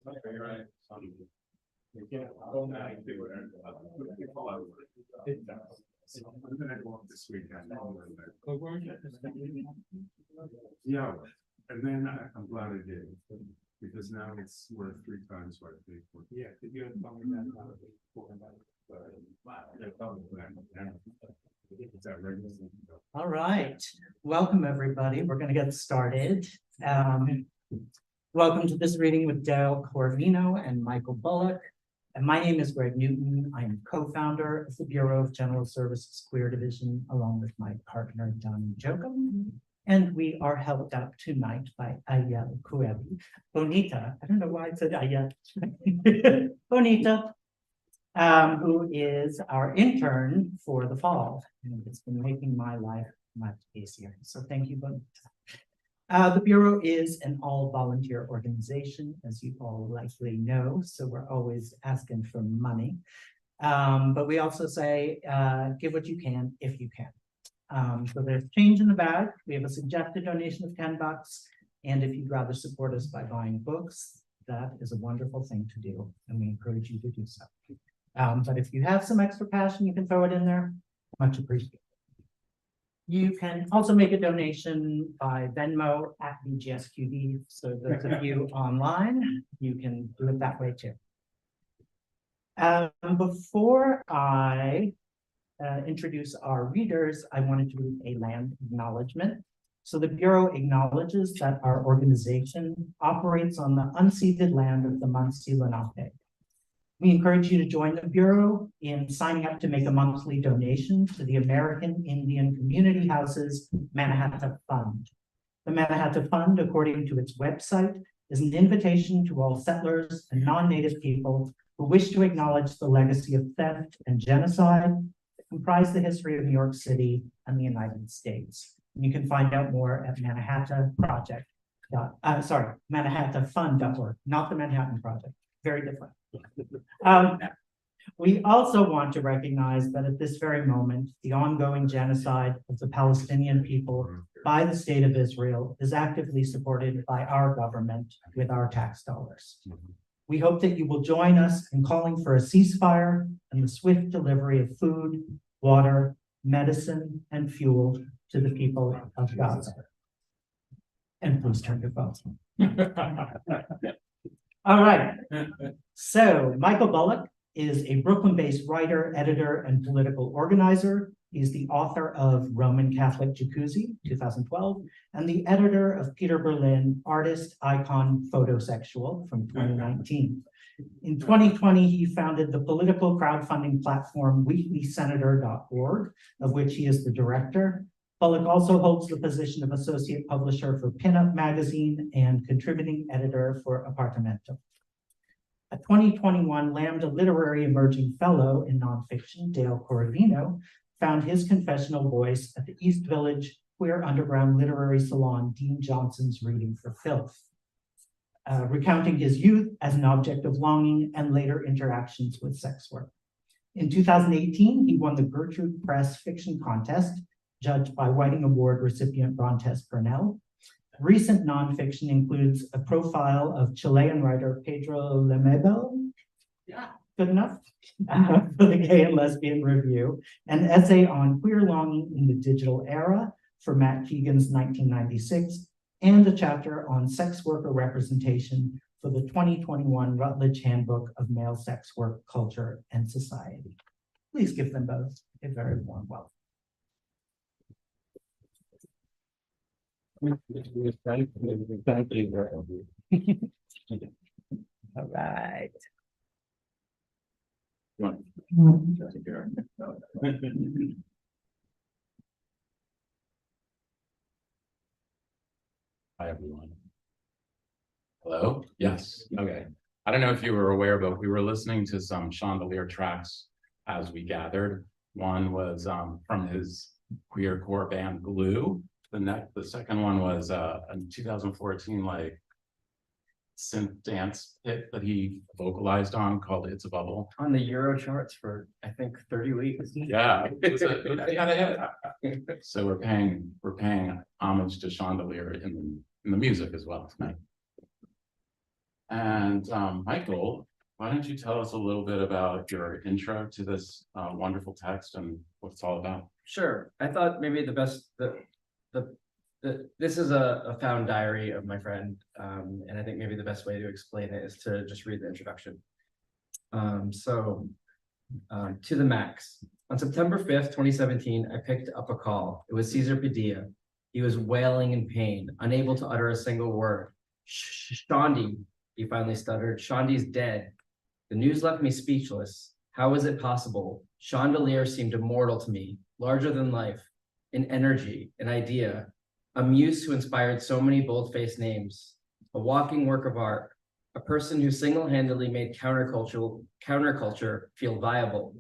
Okay, right. This weekend. Yeah, and then I'm glad I did, because now it's worth 3 times what I paid for. Yeah, you had told me that All right, welcome everybody. We're going to get started. Welcome to this reading with Dale Corvino and Michael Bullock. And my name is Greg Newton. I am co-founder of the Bureau of General Services Queer Division, along with my partner, Donnie Jokum. And we are helped out tonight by Ayel Kuebi. Bonita, I don't know why I said Ayel. Bonita, who is our intern for the fall. And it's been making my life much easier. So thank you, Bonita. The Bureau is an all-volunteer organization, as you all likely know, so we're always asking for money. But we also say, give what you can, if you can. So there's change in the bag. We have a suggested donation of $10, and if you'd rather support us by buying books, that is a wonderful thing to do, and we encourage you to do so. But if you have some extra cash and you can throw it in there, much appreciated. You can also make a donation by Venmo at BGSQD. So those of you online, you can do it that way too. Before I introduce our readers, I wanted to read a land acknowledgement. So the Bureau acknowledges that our organization operates on the unceded land of the Munsee Lenape. We encourage you to join the Bureau in signing up to make a monthly donation to the American Indian Community Houses Mannahatta Fund. The Mannahatta Fund, according to its website, is an invitation to all settlers and non-native people who wish to acknowledge the legacy of theft and genocide that comprise the history of New York City and the United States. And you can find out more at mannahattafund.org, not the Manhattan Project, very different. We also want to recognize that at this very moment, the ongoing genocide of the Palestinian people by the state of Israel is actively supported by our government with our tax dollars. We hope that you will join us in calling for a ceasefire and the swift delivery of food, water, medicine, and fuel to the people of Gaza. And please turn your phones on. All right. So Michael Bullock is a Brooklyn-based writer, editor, and political organizer. He's the author of Roman Catholic Jacuzzi, 2012, and the editor of Peter Berlin, Artist, Icon, Photosexual from 2019. In 2020, he founded the political crowdfunding platform weeklysenator.org, of which he is the director. Bullock also holds the position of associate publisher for Pinup Magazine and contributing editor for Apartamento. A 2021 Lambda Literary Emerging Fellow in Nonfiction, Dale Corvino, found his confessional voice at the East Village Queer Underground Literary Salon, Dean Johnson's Reading for Filth, recounting his youth as an object of longing and later interactions with sex work. In 2018, he won the Gertrude Press Fiction Contest, judged by Whiting Award recipient Brontes Purnell. Recent nonfiction includes a profile of Chilean writer Pedro Lemebel, good enough, for the Gay and Lesbian Review, an essay on queer longing in the digital era for Matt Keegan's 1996, and a chapter on sex worker representation for the 2021 Rutledge Handbook of Male Sex Work, Culture, and Society. Please give them both a very warm welcome. Thank you. All right. Hi, everyone. Hello? Yes. Okay. I don't know if you were aware, but we were listening to some Chandelier tracks as we gathered. One was from his queercore band Glue. The second one was a 2014 like synth dance hit that he vocalized on called "It's a Bubble" on the Euro charts for I think 30 weeks. Yeah, it had a hit. So we're paying homage to Chandelier in the music as well tonight. And Michael, why don't you tell us a little bit about your intro to this wonderful text and what it's all about? Sure. I thought maybe this is a found diary of my friend, and I think maybe the best way to explain it is to just read the introduction. To the max. On September 5th, 2017, I picked up a call. It was Cesar Padilla. He was wailing in pain, unable to utter a single word. Shondi, he finally stuttered. Shondi's dead. The news left me speechless. How was it possible? Chandelier seemed immortal to me, larger than life, an energy, an idea, a muse who inspired so many bold-faced names, a walking work of art, a person who single-handedly made counterculture feel viable.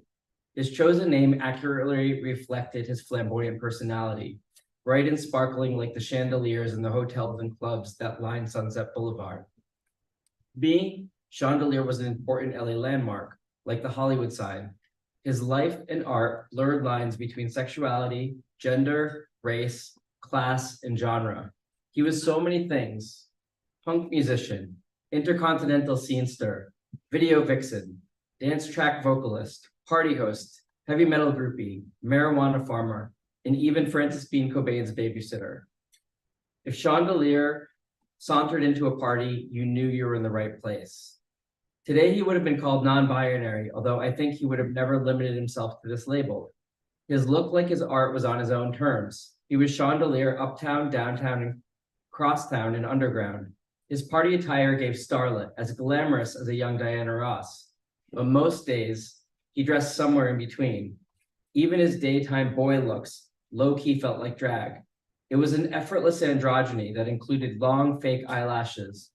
His chosen name accurately reflected his flamboyant personality, bright and sparkling like the chandeliers in the hotels and clubs that line Sunset Boulevard. Being Chandelier was an important LA landmark, like the Hollywood sign. His life and art blurred lines between sexuality, gender, race, class, and genre. He was so many things: punk musician, intercontinental scene stir, video vixen, dance track vocalist, party host, heavy metal groupie, marijuana farmer, and even Francis Bean Cobain's babysitter. If Chandelier sauntered into a party, you knew you were in the right place. Today, he would have been called non-binary, although I think he would have never limited himself to this label. His look, like his art, was on his own terms. He was Chandelier uptown, downtown, and crosstown, and underground. His party attire gave starlet, as glamorous as a young Diana Ross. But most days, he dressed somewhere in between. Even his daytime boy looks low-key felt like drag. It was an effortless androgyny that included long fake eyelashes,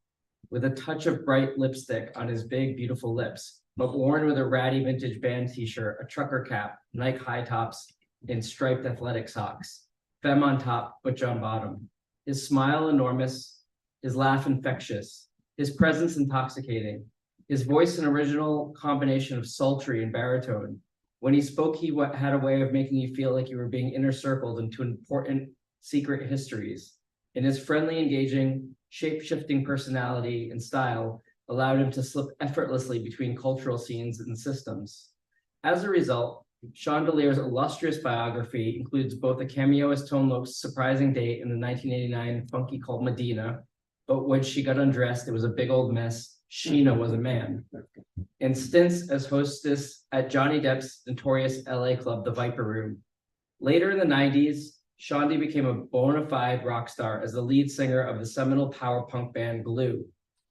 with a touch of bright lipstick on his big, beautiful lips, but worn with a ratty vintage band t-shirt, a trucker cap, Nike high tops, and striped athletic socks. Femme on top, butch on bottom. His smile enormous, his laugh infectious, his presence intoxicating, his voice an original combination of sultry and baritone. When he spoke, he had a way of making you feel like you were being inner circled into important secret histories. And his friendly, engaging, shape-shifting personality and style allowed him to slip effortlessly between cultural scenes and systems. As a result, Chandelier's illustrious biography includes both a cameo as Tone Loc's surprising date in the 1989 funky called Medina, but when she got undressed, it was a big old mess. Sheena was a man. And stints as hostess at Johnny Depp's notorious LA club, the Viper Room. Later in the 90s, Shandi became a bona fide rock star as the lead singer of the seminal power punk band Glue,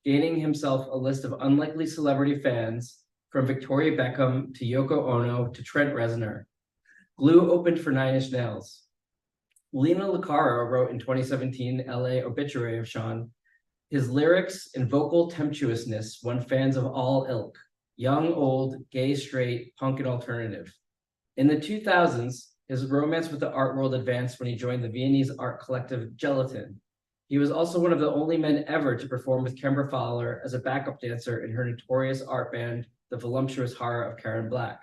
gaining himself a list of unlikely celebrity fans from Victoria Beckham to Yoko Ono to Trent Reznor. Glue opened for Nine Inch Nails. Lena Licaro wrote in 2017 LA obituary of Sean, his lyrics and vocal tempestuousness won fans of all ilk, young, old, gay, straight, punk, and alternative. In the 2000s, his romance with the art world advanced when he joined the Viennese art collective Gelatin. He was also one of the only men ever to perform with Kemba Fowler as a backup dancer in her notorious art band, The Voluptuous Horror of Karen Black.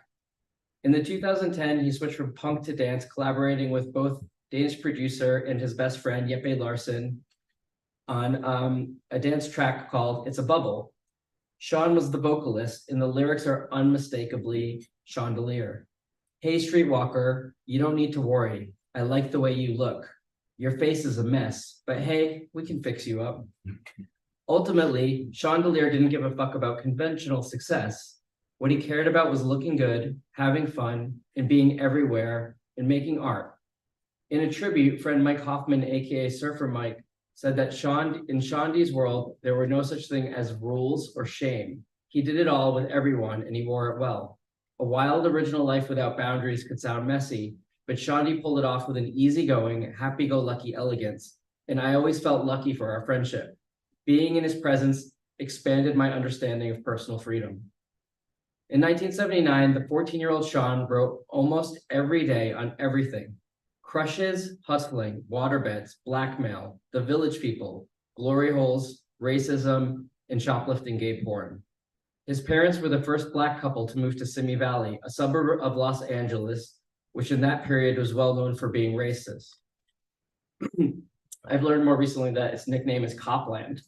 In the 2010, he switched from punk to dance, collaborating with both Danish producer and his best friend, Jeppe Larsen, on a dance track called It's a Bubble. Sean was the vocalist, and the lyrics are unmistakably Chandelier. Hey, streetwalker, you don't need to worry. I like the way you look. Your face is a mess, but hey, we can fix you up. Ultimately, Chandelier didn't give a fuck about conventional success. What he cared about was looking good, having fun, and being everywhere, and making art. In a tribute, friend Mike Hoffman, aka Surfer Mike, said that in Shandi's world, there were no such thing as rules or shame. He did it all with everyone, and he wore it well. A wild original life without boundaries could sound messy, but Shandi pulled it off with an easygoing, happy-go-lucky elegance, and I always felt lucky for our friendship. Being in his presence expanded my understanding of personal freedom. In 1979, the 14-year-old Sean wrote almost every day on everything: crushes, hustling, waterbeds, blackmail, the village people, glory holes, racism, and shoplifting gay porn. His parents were the first Black couple to move to Simi Valley, a suburb of Los Angeles, which in that period was well known for being racist. I've learned more recently that its nickname is Copland.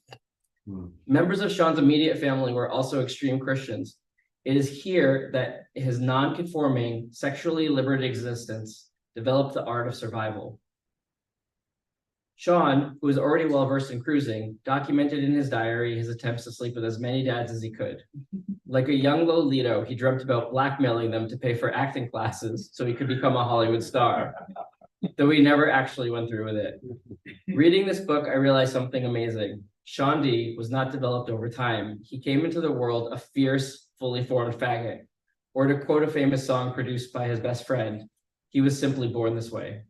Members of Sean's immediate family were also extreme Christians. It is here that his non-conforming, sexually liberated existence developed the art of survival. Sean, who was already well versed in cruising, documented in his diary his attempts to sleep with as many dads as he could. Like a young Lolito, he dreamt about blackmailing them to pay for acting classes so he could become a Hollywood star, though he never actually went through with it. Reading this book, I realized something amazing. Sean D was not developed over time. He came into the world a fierce, fully formed faggot. Or to quote a famous song produced by his best friend, he was simply born this way.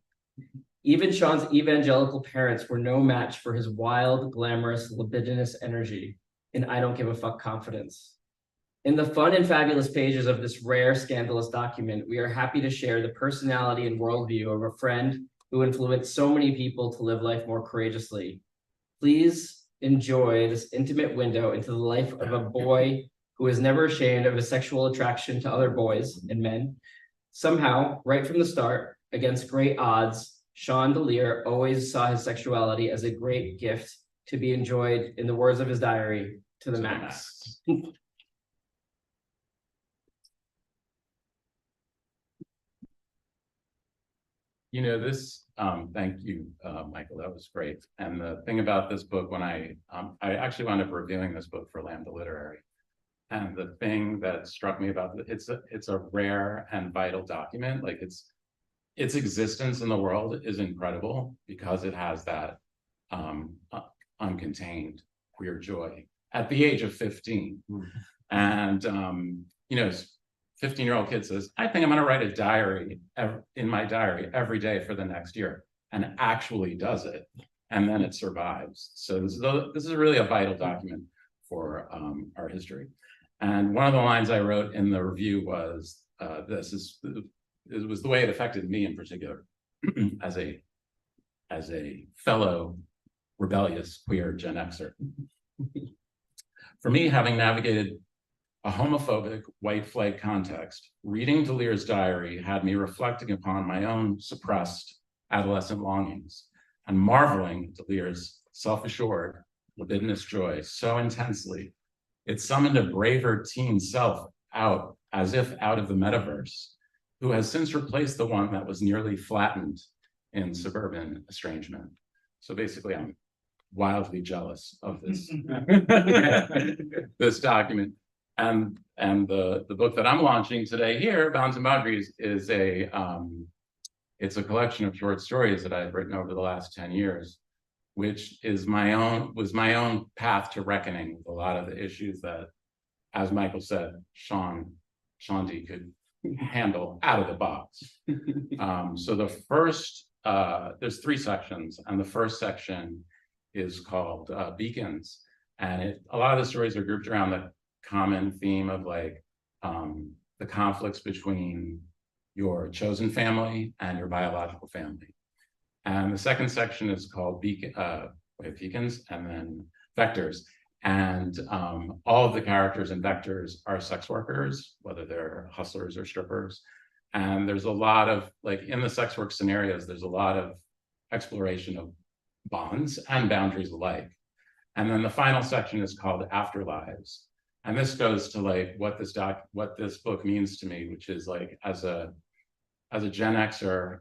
Even Sean's evangelical parents were no match for his wild, glamorous, libidinous energy and I don't give a fuck confidence. In the fun and fabulous pages of this rare, scandalous document, we are happy to share the personality and worldview of a friend who influenced so many people to live life more courageously. Please enjoy this intimate window into the life of a boy who is never ashamed of his sexual attraction to other boys and men. Somehow, right from the start, against great odds, Sean DeLear always saw his sexuality as a great gift to be enjoyed, in the words of his diary, to the max. You know, this, thank you, Michael, that was great. And the thing about this book, when I actually wound up reviewing this book for Lambda Literary. And the thing that struck me about it, it's a rare and vital document. Like its existence in the world is incredible because it has that uncontained queer joy at the age of 15. And, you know, 15-year-old kid says, I think I'm going to write a diary in my diary every day for the next year, and actually does it. And then it survives. So this is really a vital document for our history. And one of the lines I wrote in the review was, it was the way it affected me in particular as a fellow rebellious queer Gen Xer. For me, having navigated a homophobic white flight context, reading DeLear's diary had me reflecting upon my own suppressed adolescent longings and marveling at DeLear's self-assured, libidinous joy so intensely, it summoned a braver teen self out, as if out of the metaverse, who has since replaced the one that was nearly flattened in suburban estrangement. So basically, I'm wildly jealous of this, this document. And the book that I'm launching today here, Bounds and Boundaries, is it's a collection of short stories that I've written over the last 10 years, which was my own path to reckoning with a lot of the issues that, as Michael said, Sean D could handle out of the box. So the first, there's 3 sections, and the first section is called Beacons. And a lot of the stories are grouped around the common theme of like the conflicts between your chosen family and your biological family. And the second section is called Beacons, and then Vectors. And all of the characters in Vectors are sex workers, whether they're hustlers or strippers. And there's a lot of, like in the sex work scenarios, there's a lot of exploration of bonds and boundaries alike. And then the final section is called Afterlives. And this goes to like what this book means to me, which is like as a Gen Xer,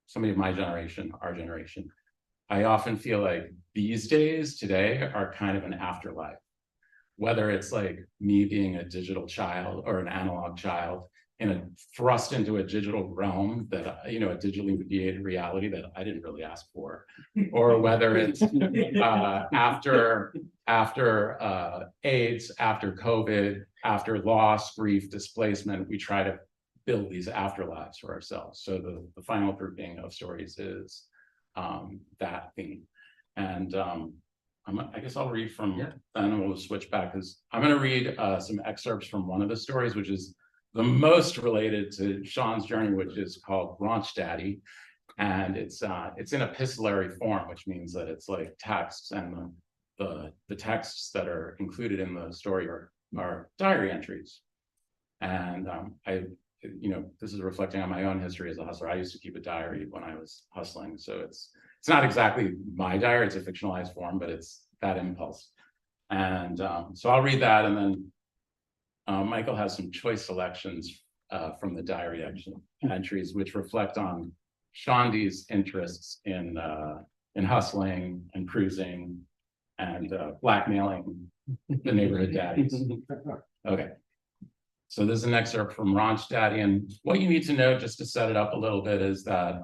somebody of my generation, our generation, I often feel like these days, today, are kind of an afterlife. Whether it's like me being a digital child or an analog child thrust into a digital realm that, you know, a digitally mediated reality that I didn't really ask for, or whether it's after AIDS, after COVID, after loss, grief, displacement, we try to build these afterlives for ourselves. So the final grouping of stories is that theme. And I guess I'll read from, then we'll switch back, because I'm going to read some excerpts from one of the stories, which is the most related to Sean's journey, which is called Raunch Daddy. And it's in epistolary form, which means that it's like texts, and the texts that are included in the story are diary entries. And you know, this is reflecting on my own history as a hustler. I used to keep a diary when I was hustling. So it's not exactly my diary, it's a fictionalized form, but it's that impulse. And so I'll read that, and then Michael has some choice selections from the diary entries, which reflect on Shondi's interests in hustling and cruising and blackmailing the neighborhood daddies. Okay. So this is an excerpt from Ranch Daddy, and what you need to know just to set it up a little bit is that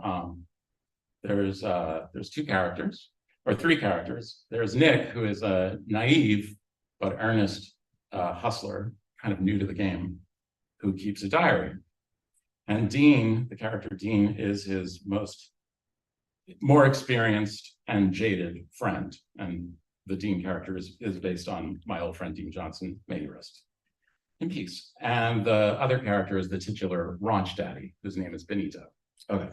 there's two characters, or three characters. There's Nick, who is a naive but earnest hustler, kind of new to the game, who keeps a diary. And Dean, the character Dean, is his more experienced and jaded friend. And the Dean character is based on my old friend Dean Johnson. May he rest in peace. And the other character is the titular Ranch Daddy, whose name is Benito. Okay.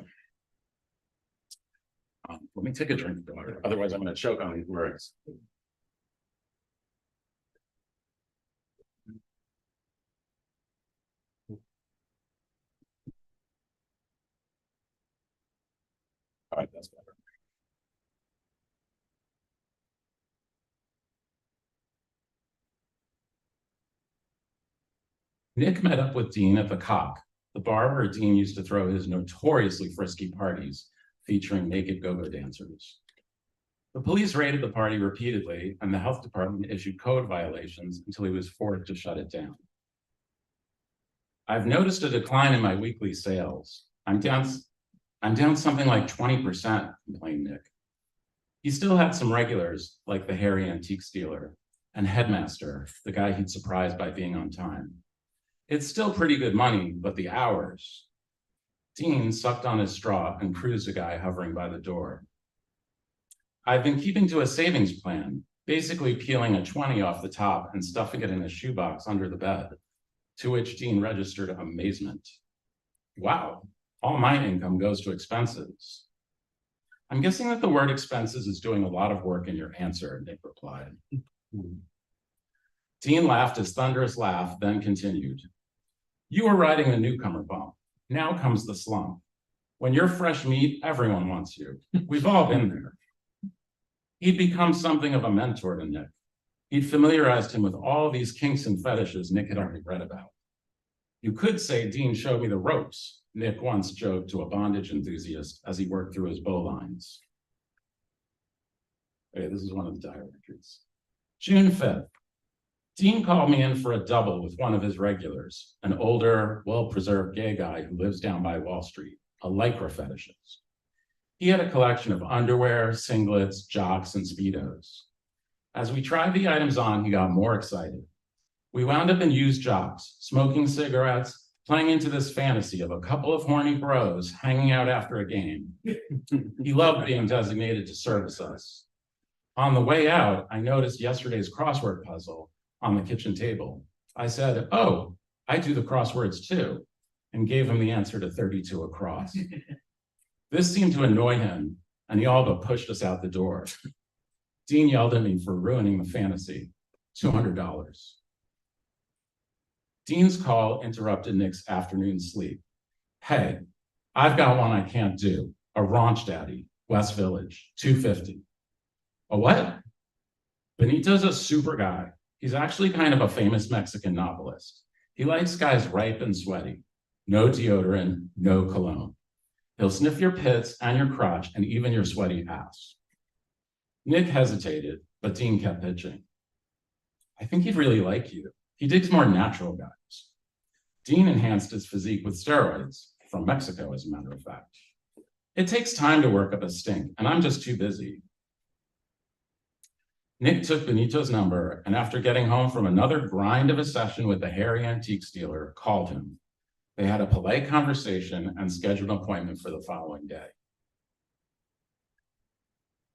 Let me take a drink of water, otherwise I'm going to choke on these words. All right, that's better. Nick met up with Dean at the Cock, the bar where Dean used to throw his notoriously frisky parties featuring naked go-go dancers. The police raided the party repeatedly, and the health department issued code violations until he was forced to shut it down. I've noticed a decline in my weekly sales. I'm down something like 20%, complained Nick. He still had some regulars, like the hairy antique dealer, and Headmaster, the guy he'd surprised by being on time. It's still pretty good money, but the hours. Dean sucked on his straw and cruised a guy hovering by the door. I've been keeping to a savings plan, basically peeling a 20 off the top and stuffing it in a shoebox under the bed, to which Dean registered amazement. Wow, all my income goes to expenses. I'm guessing that the word expenses is doing a lot of work in your answer, Nick replied. Dean laughed his thunderous laugh, then continued. You are riding the newcomer bump. Now comes the slump. When you're fresh meat, everyone wants you. We've all been there. He'd become something of a mentor to Nick. He'd familiarized him with all these kinks and fetishes Nick had already read about. You could say Dean showed me the ropes, Nick once joked to a bondage enthusiast as he worked through his bowlines. Okay, this is one of the diary entries. June 5th. Dean called me in for a double with one of his regulars, an older, well-preserved gay guy who lives down by Wall Street, a lycra fetishist. He had a collection of underwear, singlets, jocks, and Speedos. As we tried the items on, he got more excited. We wound up in used jocks, smoking cigarettes, playing into this fantasy of a couple of horny bros hanging out after a game. He loved being designated to service us. On the way out, I noticed yesterday's crossword puzzle on the kitchen table. I said, oh, I do the crosswords too, and gave him the answer to 32 across. This seemed to annoy him, and he all but pushed us out the door. Dean yelled at me for ruining the fantasy, $200. Dean's call interrupted Nick's afternoon sleep. Hey, I've got one I can't do, a Ranch Daddy, West Village, $250. A what? Benito's a super guy. He's actually kind of a famous Mexican novelist. He likes guys ripe and sweaty. No deodorant, no cologne. He'll sniff your pits and your crotch and even your sweaty ass. Nick hesitated, but Dean kept pitching. I think he'd really like you. He digs more natural guys. Dean enhanced his physique with steroids, from Mexico, as a matter of fact. It takes time to work up a stink, and I'm just too busy. Nick took Benito's number, and after getting home from another grind of a session with the hairy antique dealer, called him. They had a polite conversation and scheduled an appointment for the following day.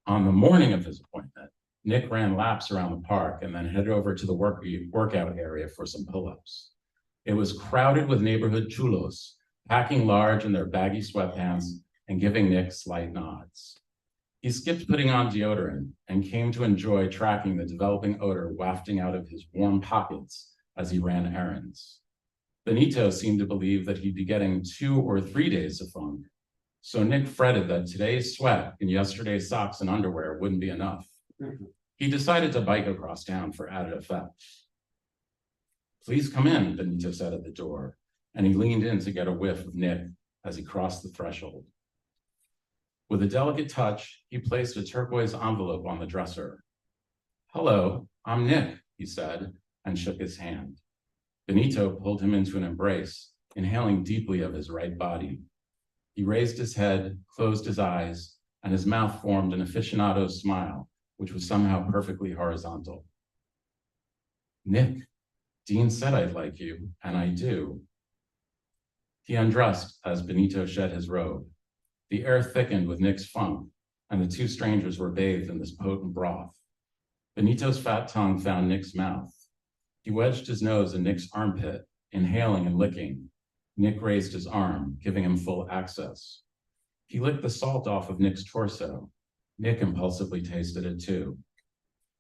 On the morning of his appointment, Nick ran laps around the park and then headed over to the workout area for some pull-ups. It was crowded with neighborhood chulos, packing large in their baggy sweatpants and giving Nick slight nods. He skipped putting on deodorant and came to enjoy tracking the developing odor wafting out of his warm pockets as he ran errands. Benito seemed to believe that he'd be getting 2 or 3 days of funk, so Nick fretted that today's sweat in yesterday's socks and underwear wouldn't be enough. He decided to bike across town for added effect. "Please come in," Benito said at the door, and he leaned in to get a whiff of Nick as he crossed the threshold. With a delicate touch, he placed a turquoise envelope on the dresser. "Hello, I'm Nick," he said, and shook his hand. Benito pulled him into an embrace, inhaling deeply of his right body. He raised his head, closed his eyes, and his mouth formed an aficionado's smile, which was somehow perfectly horizontal. "Nick, Dean said I'd like you, and I do." He undressed as Benito shed his robe. The air thickened with Nick's funk, and the two strangers were bathed in this potent broth. Benito's fat tongue found Nick's mouth. He wedged his nose in Nick's armpit, inhaling and licking. Nick raised his arm, giving him full access. He licked the salt off of Nick's torso. Nick impulsively tasted it too.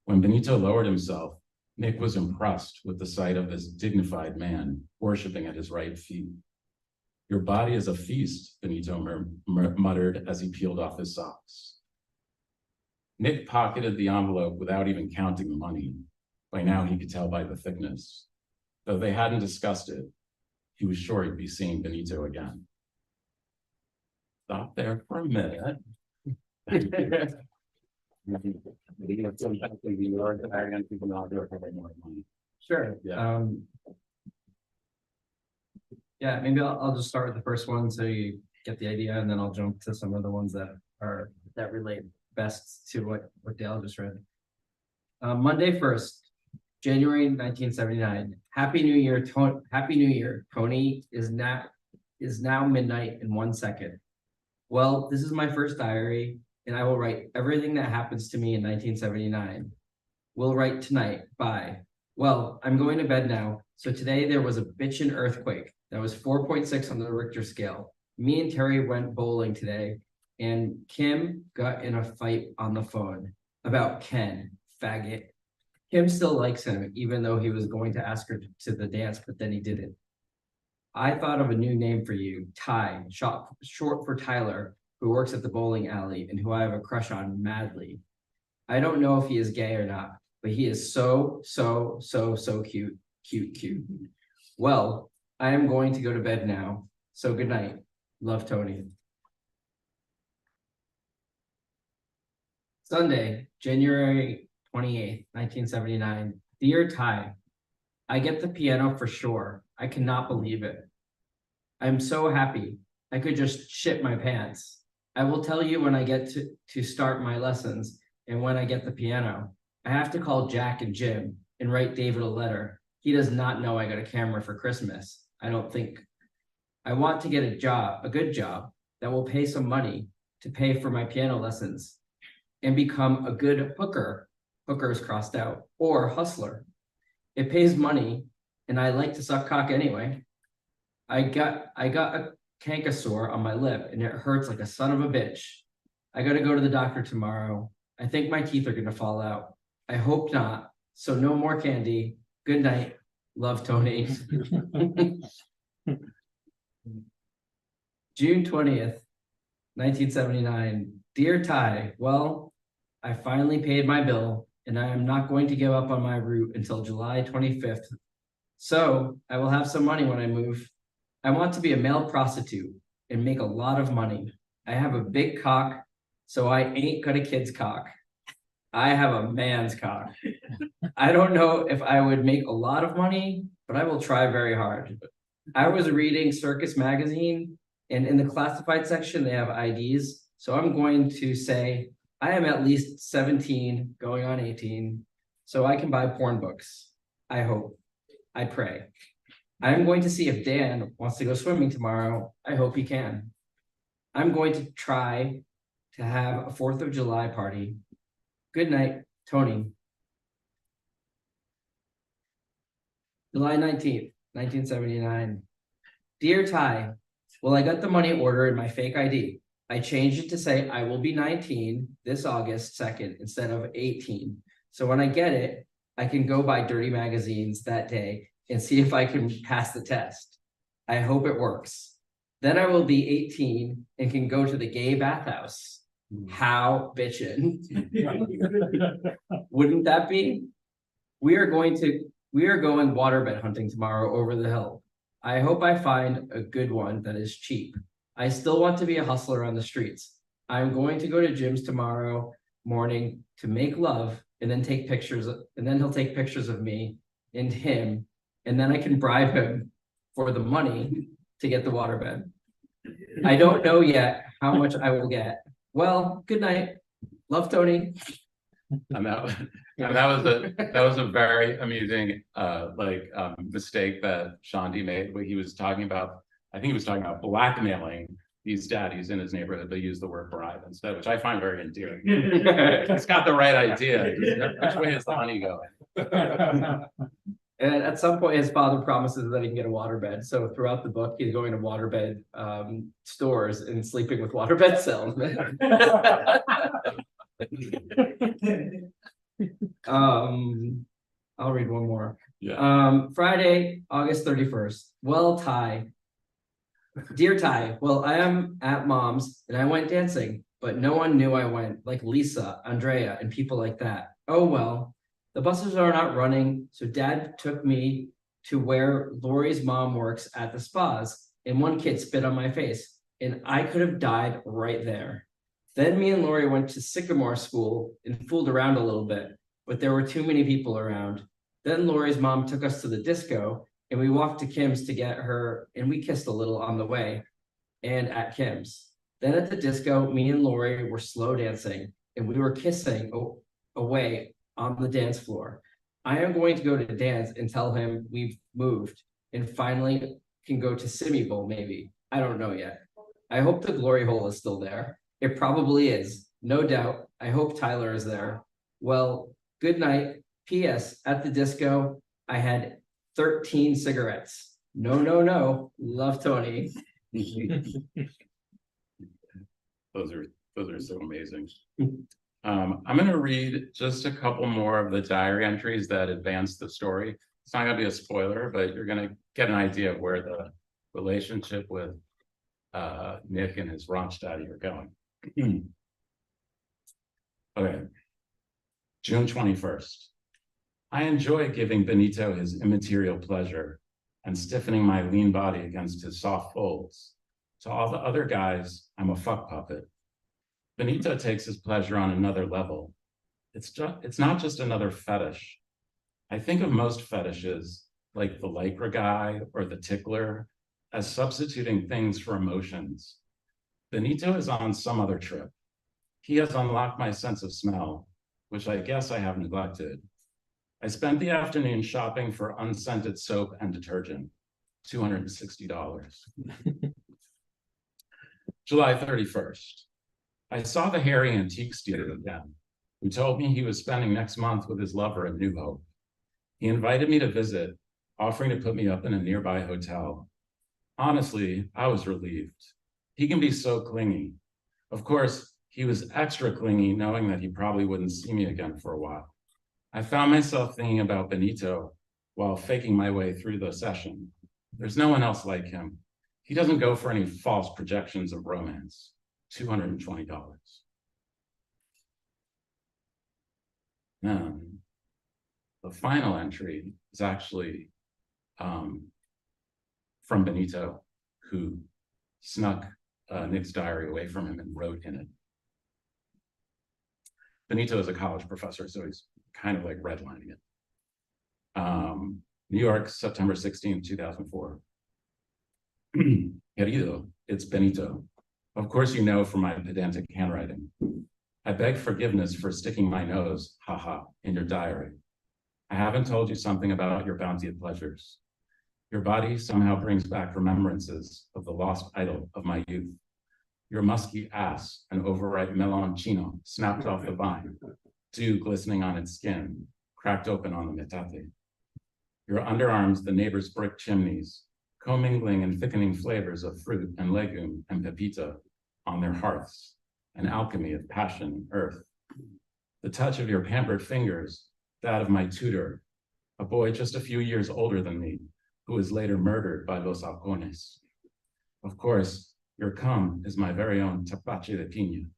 When Benito lowered himself, Nick was impressed with the sight of this dignified man worshiping at his right feet. "Your body is a feast," Benito muttered as he peeled off his socks. Nick pocketed the envelope without even counting the money. By now he could tell by the thickness. Though they hadn't discussed it, he was sure he'd be seeing Benito again. Stop there for a minute. Sure. Yeah. Yeah, maybe I'll just start with the first one so you get the idea, and then I'll jump to some of the ones that relate best to what Dale just read. Monday 1st, January 1979. Happy New Year, Tony. Happy New Year. Tony is now midnight in 1 second. Well, this is my first diary, and I will write everything that happens to me in 1979. We'll write tonight. Bye. Well, I'm going to bed now. So today there was a bitchin' earthquake that was 4.6 on the Richter scale. Me and Terry went bowling today, and Kim got in a fight on the phone about Ken, faggot. Kim still likes him, even though he was going to ask her to the dance, but then he didn't. I thought of a new name for you, Ty, short for Tyler, who works at the bowling alley and who I have a crush on madly. I don't know if he is gay or not, but he is so cute. Well, I am going to go to bed now. So good night. Love, Tony. Sunday, January 28th, 1979. Dear Ty, I get the piano for sure. I cannot believe it. I'm so happy. I could just shit my pants. I will tell you when I get to start my lessons and when I get the piano. I have to call Jack and Jim and write David a letter. He does not know I got a camera for Christmas. I don't think. I want to get a good job that will pay some money to pay for my piano lessons and become a good hooker, hookers crossed out, or hustler. It pays money and I like to suck cock anyway. I got a canker sore on my lip and it hurts like a son of a bitch. I got to go to the doctor tomorrow. I think my teeth are going to fall out. I hope not. So no more candy. Good night. Love, Tony. June 20th, 1979. Dear Ty, well, I finally paid my bill and I am not going to give up on my route until July 25th. So I will have some money when I move. I want to be a male prostitute and make a lot of money. I have a big cock, so I ain't got a kid's cock. I have a man's cock. I don't know if I would make a lot of money, but I will try very hard. I was reading Circus magazine, and in the classified section, they have IDs. So I'm going to say I am at least 17, going on 18, so I can buy porn books. I hope. I pray. I'm going to see if Dan wants to go swimming tomorrow. I hope he can. I'm going to try to have a 4th of July party. Good night, Tony. July 19th, 1979. Dear Ty, well, I got the money order in my fake ID. I changed it to say I will be 19 this August 2nd instead of 18. So when I get it, I can go buy dirty magazines that day and see if I can pass the test. I hope it works. Then I will be 18 and can go to the gay bathhouse. How bitchin'. Wouldn't that be? We are going waterbed hunting tomorrow over the hill. I hope I find a good one that is cheap. I still want to be a hustler on the streets. I'm going to go to Jim's tomorrow morning to make love and then take pictures, and then he'll take pictures of me and him, and then I can bribe him for the money to get the waterbed. I don't know yet how much I will get. Well, good night. Love, Tony. And that was a very amusing mistake that Shanti made when he was talking about, I think he was talking about blackmailing these daddies in his neighborhood. They use the word bribe instead, which I find very endearing. He's got the right idea. Which way is the money going? And at some point, his father promises that he can get a waterbed. So throughout the book, he's going to waterbed stores and sleeping with waterbed salesmen. I'll read one more. Yeah. Friday, August 31st. Well, Ty. Dear Ty, well, I am at mom's and I went dancing, but no one knew I went, like Lisa, Andrea, and people like that. Oh, well. The buses are not running, so dad took me to where Lori's mom works at the spas, and one kid spit on my face, and I could have died right there. Then me and Lori went to Sycamore School and fooled around a little bit, but there were too many people around. Then Lori's mom took us to the disco, and we walked to Kim's to get her, and we kissed a little on the way, and at Kim's. Then at the disco, me and Lori were slow dancing, and we were kissing away on the dance floor. I am going to go to dance and tell him we've moved and finally can go to Simi Bowl, maybe. I don't know yet. I hope the glory hole is still there. It probably is. No doubt. I hope Tyler is there. Well, good night. P.S. At the disco, I had 13 cigarettes. No. Love, Tony. Those are so amazing. I'm going to read just a couple more of the diary entries that advance the story. It's not going to be a spoiler, but you're going to get an idea of where the relationship with Nick and his ranch daddy are going. Okay. June 21st. I enjoy giving Benito his immaterial pleasure and stiffening my lean body against his soft folds. To all the other guys, I'm a fuck puppet. Benito takes his pleasure on another level. It's not just another fetish. I think of most fetishes, like the lycra guy or the tickler, as substituting things for emotions. Benito is on some other trip. He has unlocked my sense of smell, which I guess I have neglected. I spent the afternoon shopping for unscented soap and detergent, $260. July 31st. I saw the hairy antiques dealer again, who told me he was spending next month with his lover at New Hope. He invited me to visit, offering to put me up in a nearby hotel. Honestly, I was relieved. He can be so clingy. Of course, he was extra clingy knowing that he probably wouldn't see me again for a while. I found myself thinking about Benito while faking my way through the session. There's no one else like him. He doesn't go for any false projections of romance. $220. The final entry is actually from Benito, who snuck Nick's diary away from him and wrote in it. Benito is a college professor, so he's kind of like redlining it. New York, September 16, 2004. Querido, it's Benito. Of course you know from my pedantic handwriting. I beg forgiveness for sticking my nose, haha, in your diary. I haven't told you something about your bounty of pleasures. Your body somehow brings back remembrances of the lost idol of my youth. Your musky ass, an overripe meloncino snapped off the vine, dew glistening on its skin, cracked open on the metate. Your underarms, the neighbor's brick chimneys, commingling and thickening flavors of fruit and legume and pepita on their hearths, an alchemy of passion and earth. The touch of your pampered fingers, that of my tutor, a boy just a few years older than me, who was later murdered by Los Halcones. Of course, your cum is my very own tapache de piña.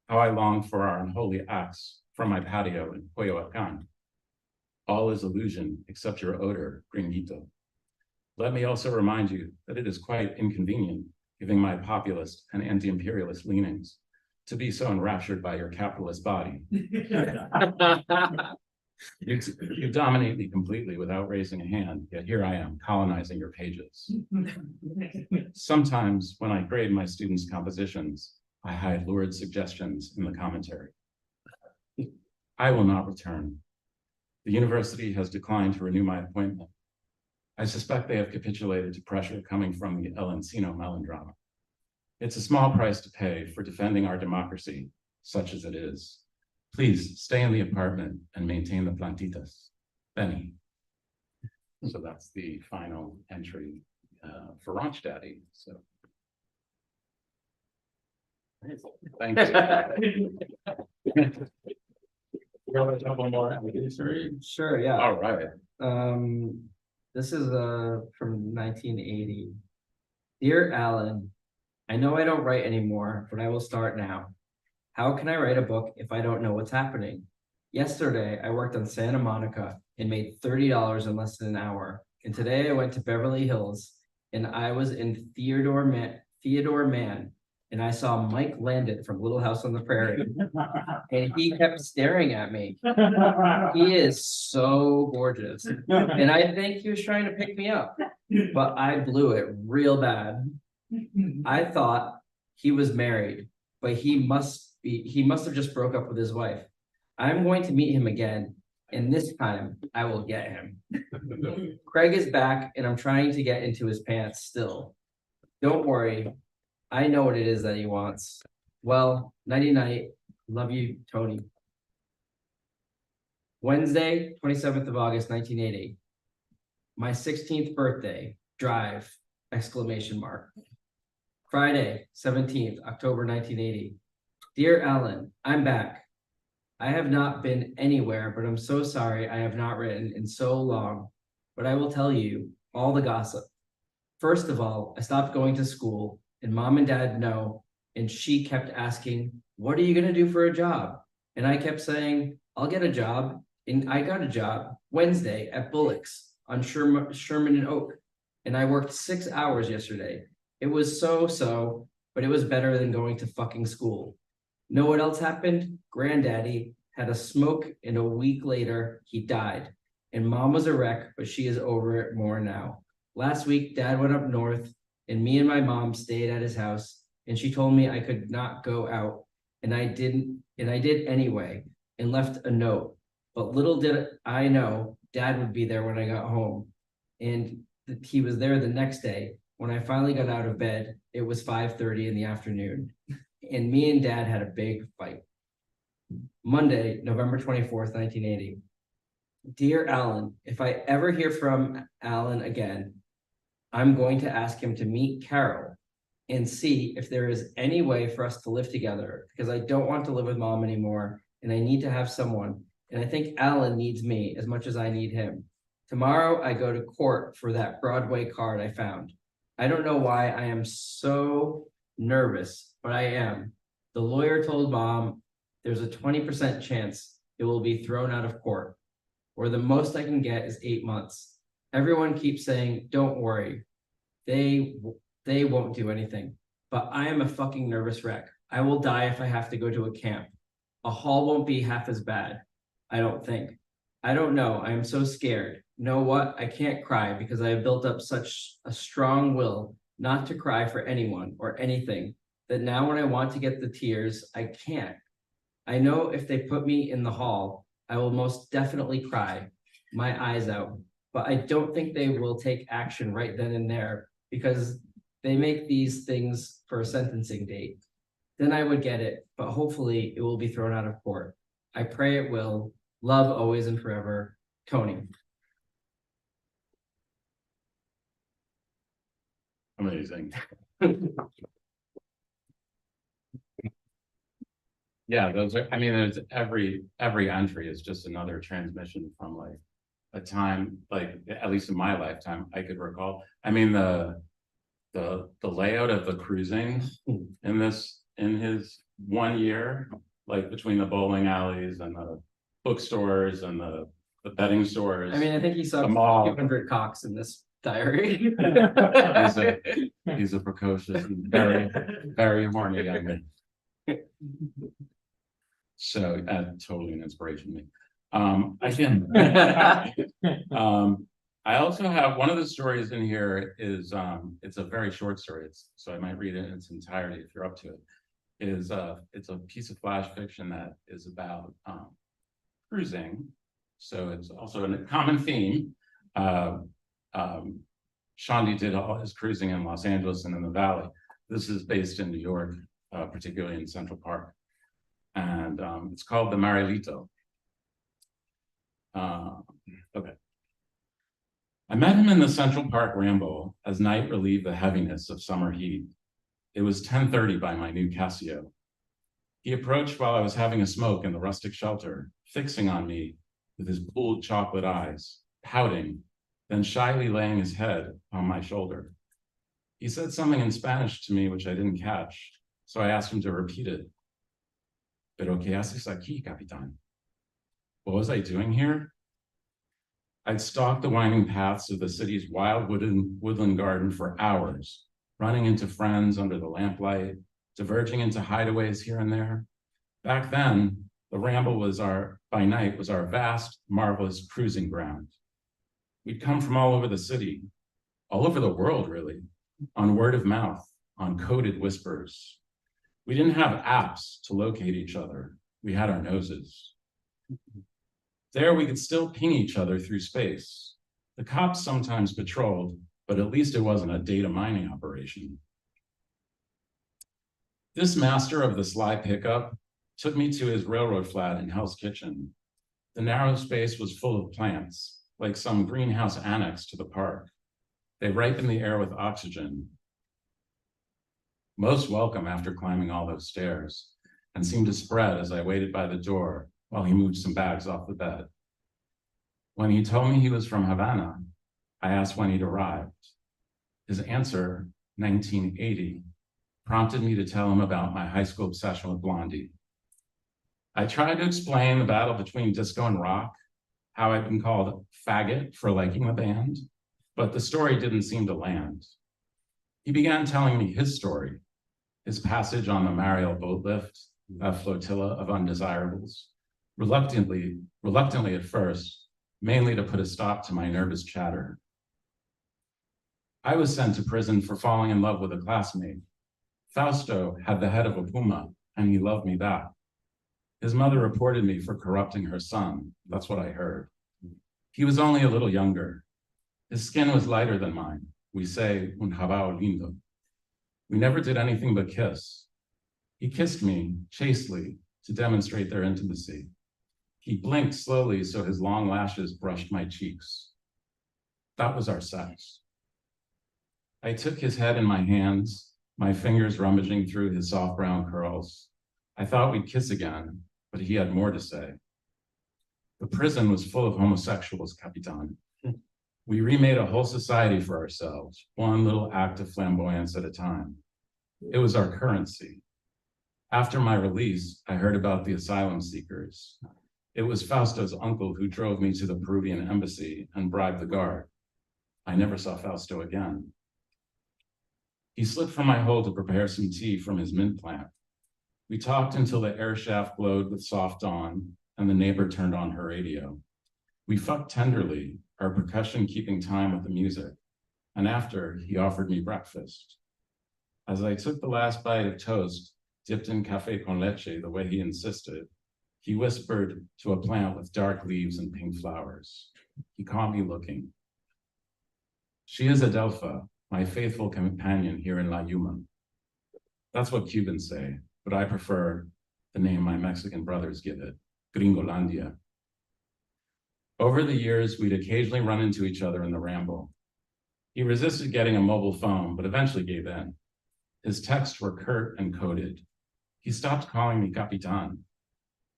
How I long for our unholy acts from my patio in Coyoacan. All is illusion except your odor, gringuito. Let me also remind you that it is quite inconvenient, giving my populist and anti-imperialist leanings, to be so enraptured by your capitalist body. You dominate me completely without raising a hand, yet here I am colonizing your pages. Sometimes when I grade my students' compositions, I hide lurid suggestions in the commentary. I will not return. The university has declined to renew my appointment. I suspect they have capitulated to pressure coming from the El Encino melodrama. It's a small price to pay for defending our democracy, such as it is. Please stay in the apartment and maintain the plantitas. Benny. So that's the final entry for Ranch Daddy. So thank you. You want to have one more? Sure, yeah. All right. This is from 1980. Dear Alan, I know I don't write anymore, but I will start now. How can I write a book if I don't know what's happening? Yesterday, I worked on Santa Monica and made $30 in less than an hour. And today I went to Beverly Hills and I was in Theodore Mann, and I saw Mike Landon from Little House on the Prairie. And he kept staring at me. He is so gorgeous. And I think he was trying to pick me up, but I blew it real bad. I thought he was married, but he must have just broke up with his wife. I'm going to meet him again, and this time I will get him. Craig is back, and I'm trying to get into his pants still. Don't worry, I know what it is that he wants. Well, nighty night. Love you, Tony. Wednesday, 27th of August, 1980. My 16th birthday. Drive! Exclamation mark. Friday, 17th, October 1980. Dear Alan, I'm back. I have not been anywhere, but I'm so sorry I have not written in so long. But I will tell you all the gossip. First of all, I stopped going to school, and Mom and Dad know, and she kept asking, what are you going to do for a job? And I kept saying, I'll get a job, and I got a job Wednesday at Bullock's on Sherman and Oak, and I worked 6 hours yesterday. It was so, but it was better than going to fucking school. Know what else happened? Granddaddy had a smoke, and a week later, he died. And Mom was a wreck, but she is over it more now. Last week, Dad went up north, and me and my mom stayed at his house, and she told me I could not go out, and I did anyway, and left a note. But little did I know, Dad would be there when I got home. And he was there the next day. When I finally got out of bed, it was 5:30 in the afternoon, and me and Dad had a big fight. Monday, November 24th, 1980. Dear Alan, if I ever hear from Alan again, I'm going to ask him to meet Carol and see if there is any way for us to live together, because I don't want to live with Mom anymore, and I need to have someone. And I think Alan needs me as much as I need him. Tomorrow, I go to court for that Broadway card I found. I don't know why I am so nervous, but I am. The lawyer told Mom there's a 20% chance it will be thrown out of court, or the most I can get is 8 months. Everyone keeps saying, don't worry, they won't do anything, but I am a fucking nervous wreck. I will die if I have to go to a camp. A hall won't be half as bad, I don't think. I don't know, I am so scared. Know what? I can't cry because I have built up such a strong will not to cry for anyone or anything that now when I want to get the tears, I can't. I know if they put me in the hall, I will most definitely cry, my eyes out, but I don't think they will take action right then and there because they make these things for a sentencing date. Then I would get it, but hopefully it will be thrown out of court. I pray it will. Love always and forever, Tony. Amazing. Yeah, those are, I mean, there's every entry is just another transmission from like a time, like at least in my lifetime, I could recall. I mean, the layout of the cruising in his 1 year like between the bowling alleys and the bookstores and the betting stores. I mean, I think he saw The mall. 200 cocks in this diary. He's a precocious and very, very horny young man. So, totally an inspiration to me. I can. I also have one of the stories in here is it's a very short story. So I might read it in its entirety if you're up to it. It's a piece of flash fiction that is about cruising. So it's also a common theme. Shandi did all his cruising in Los Angeles and in the Valley. This is based in New York, particularly in Central Park. And it's called the Marilito. Okay. I met him in the Central Park ramble as night relieved the heaviness of summer heat. It was 10:30 by my new Casio. He approached while I was having a smoke in the rustic shelter, fixing on me with his pooled chocolate eyes, pouting, then shyly laying his head on my shoulder. He said something in Spanish to me which I didn't catch, so I asked him to repeat it. Pero qué haces aquí, capitán? What was I doing here? I'd stalked the winding paths of the city's wild woodland garden for hours, running into friends under the lamplight, diverging into hideaways here and there. Back then, the ramble by night was our vast, marvelous cruising ground. We'd come from all over the city, all over the world, really, on word of mouth, on coded whispers. We didn't have apps to locate each other. We had our noses. There, we could still ping each other through space. The cops sometimes patrolled, but at least it wasn't a data mining operation. This master of the sly pickup took me to his railroad flat in Hell's Kitchen. The narrow space was full of plants, like some greenhouse annex to the park. They ripened the air with oxygen. Most welcome after climbing all those stairs, and seemed to spread as I waited by the door while he moved some bags off the bed. When he told me he was from Havana, I asked when he'd arrived. His answer, 1980, prompted me to tell him about my high school obsession with Blondie. I tried to explain the battle between disco and rock, how I'd been called faggot for liking the band, but the story didn't seem to land. He began telling me his story, his passage on the Mariel boat lift, a flotilla of undesirables, reluctantly at first, mainly to put a stop to my nervous chatter. I was sent to prison for falling in love with a classmate. Fausto had the head of a puma, and he loved me back. His mother reported me for corrupting her son. That's what I heard. He was only a little younger. His skin was lighter than mine. We say, un jabao lindo. We never did anything but kiss. He kissed me chastely to demonstrate their intimacy. He blinked slowly so his long lashes brushed my cheeks. That was our sex. I took his head in my hands, my fingers rummaging through his soft brown curls. I thought we'd kiss again, but he had more to say. The prison was full of homosexuals, Capitan. We remade a whole society for ourselves, one little act of flamboyance at a time. It was our currency. After my release, I heard about the asylum seekers. It was Fausto's uncle who drove me to the Peruvian embassy and bribed the guard. I never saw Fausto again. He slipped from my hold to prepare some tea from his mint plant. We talked until the air shaft glowed with soft dawn and the neighbor turned on her radio. We fucked tenderly, our percussion keeping time with the music. And after, he offered me breakfast. As I took the last bite of toast, dipped in café con leche the way he insisted, he whispered to a plant with dark leaves and pink flowers. He caught me looking. She is Adelpha, my faithful companion here in La Yuma. That's what Cubans say, but I prefer the name my Mexican brothers give it, Gringolandia. Over the years, we'd occasionally run into each other in the ramble. He resisted getting a mobile phone, but eventually gave in. His texts were curt and coded. He stopped calling me Capitan.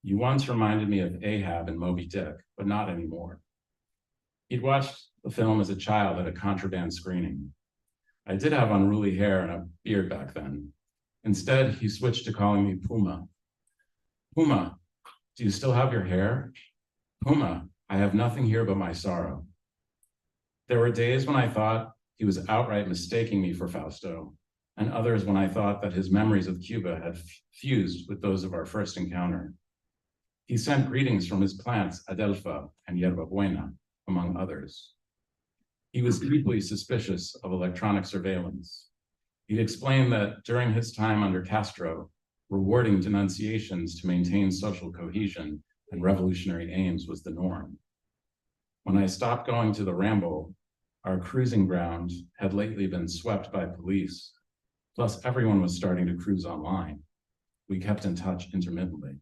You once reminded me of Ahab and Moby Dick, but not anymore. He'd watched the film as a child at a contraband screening. I did have unruly hair and a beard back then. Instead, he switched to calling me Puma. Puma, do you still have your hair? Puma, I have nothing here but my sorrow. There were days when I thought he was outright mistaking me for Fausto, and others when I thought that his memories of Cuba had fused with those of our first encounter. He sent greetings from his plants Adelfa and Yerba Buena, among others. He was deeply suspicious of electronic surveillance. He explained that during his time under Castro, rewarding denunciations to maintain social cohesion and revolutionary aims was the norm. When I stopped going to the Ramble, our cruising ground had lately been swept by police, plus everyone was starting to cruise online. We kept in touch intermittently.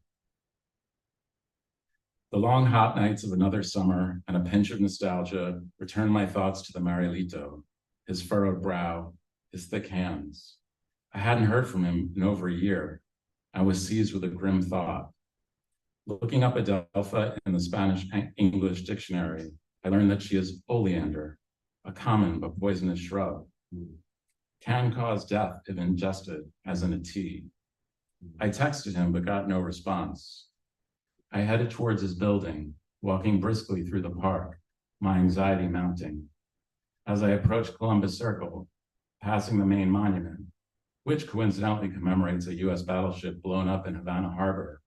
The long hot nights of another summer and a pinch of nostalgia returned my thoughts to the Marielito, his furrowed brow, his thick hands. I hadn't heard from him in over a year. I was seized with a grim thought. Looking up Adelpha in the Spanish-English dictionary, I learned that she is oleander, a common but poisonous shrub. Can cause death if ingested, as in a tea. I texted him but got no response. I headed towards his building, walking briskly through the park, my anxiety mounting. As I approached Columbus Circle, passing the main monument, which coincidentally commemorates a US battleship blown up in Havana Harbor,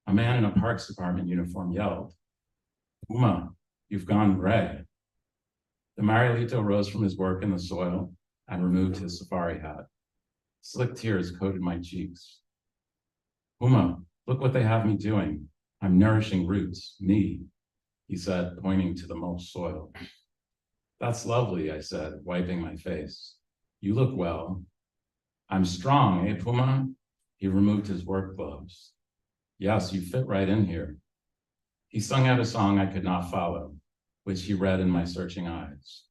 a man in a Parks Department uniform yelled, "Puma, you've gone gray." The Marielito rose from his work in the soil and removed his safari hat. Slick tears coated my cheeks. "Puma, look what they have me doing. I'm nourishing roots, me," he said, pointing to the mulched soil. "That's lovely," I said, wiping my face. "You look well." "I'm strong, eh, Puma?" He removed his work gloves. "Yes, you fit right in here." He sung out a song I could not follow, which he read in my searching eyes.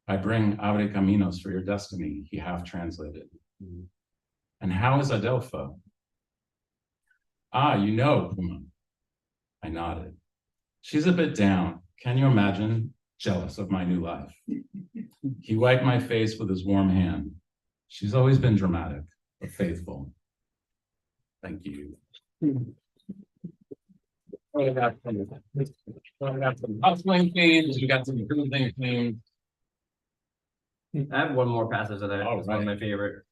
"I bring abre caminos for your destiny," he half translated. "And how is Adelpha?" "Ah, you know, Puma." I nodded. "She's a bit down. Can you imagine? Jealous of my new life." He wiped my face with his warm hand. "She's always been dramatic, but faithful." Thank you. We got some hustling themes, we got some cruising themes. I have one more passage that Oh, is one of right. my favorite.